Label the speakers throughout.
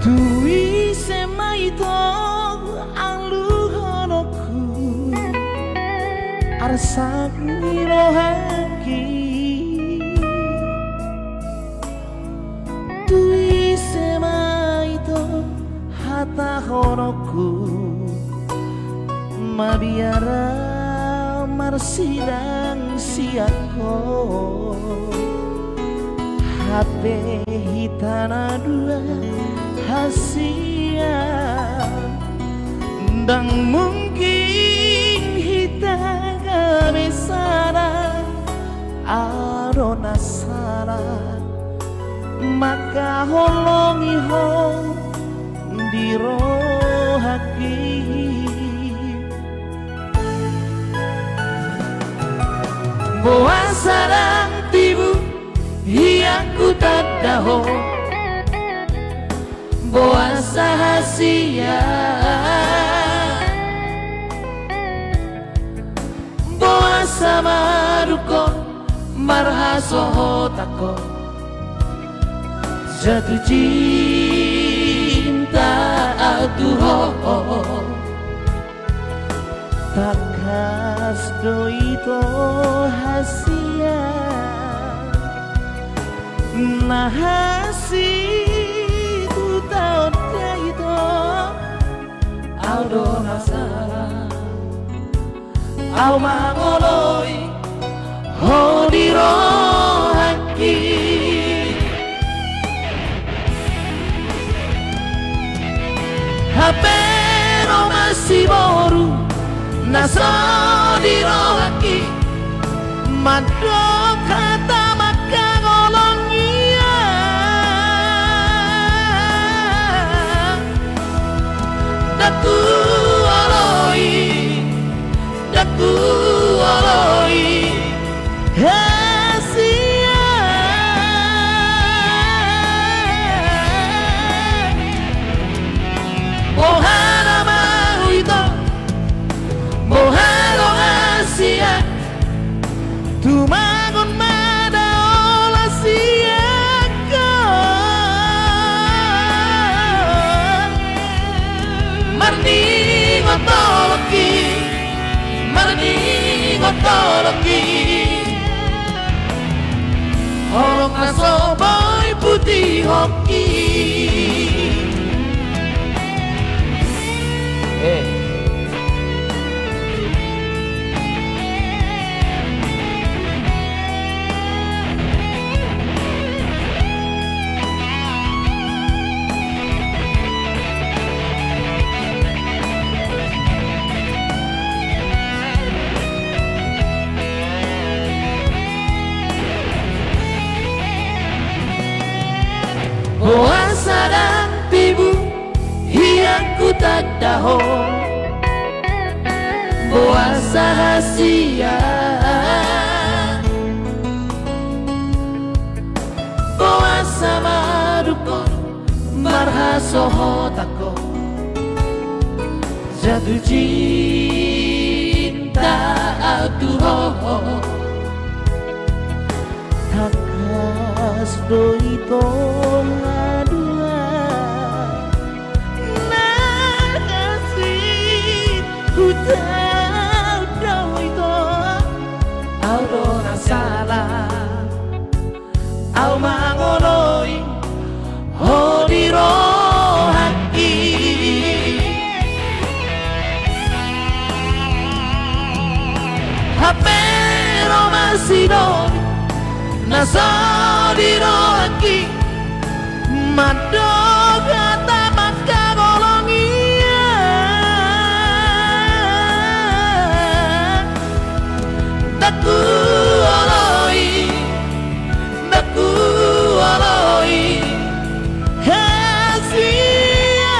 Speaker 1: Tui semai to aluhonoku arsak nirohaki. Tui semai to hata honoku mabiara marsidang siako. Hati hitana dua hasia dan mungkin hita kabesara arona sara maka holongi ho dirohaki. Boa sarang tibu hiaku tak daho boa sahasia boa sama duko marhasoho tako jatuh cinta atuho takas doito hasia nahasi tu taon itu audo nasara au mangoloi hodiro haki. Hapero masih boru naso diro haki madok kata daku aloi hasia bohana mahuito bohano hasia tumangon mada ola siaka marni ngotoloki orang asoboy putih hoki. Boa sarang tibu hiangku tak daho boa sahasia boa sama dukon marhasoho tako jatuh cinta atuho takas doito au mangoloi hodiro haki. Hapero masih don naso diro haki madog kata maka golongia daku aloi hasia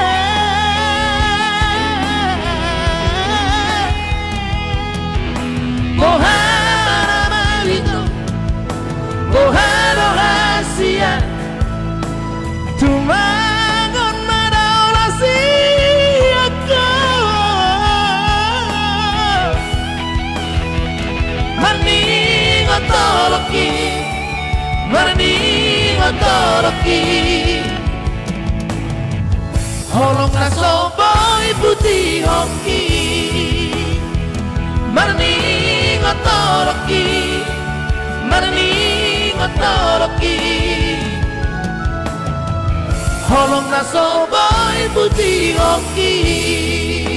Speaker 1: bohana malito bohano hasia tumangon madaula siaka mani ngotoloki marni ngotoloki Holong na soboy putih hoki Marni ngotoroki Marni ngotoroki Holong na soboy putih hoki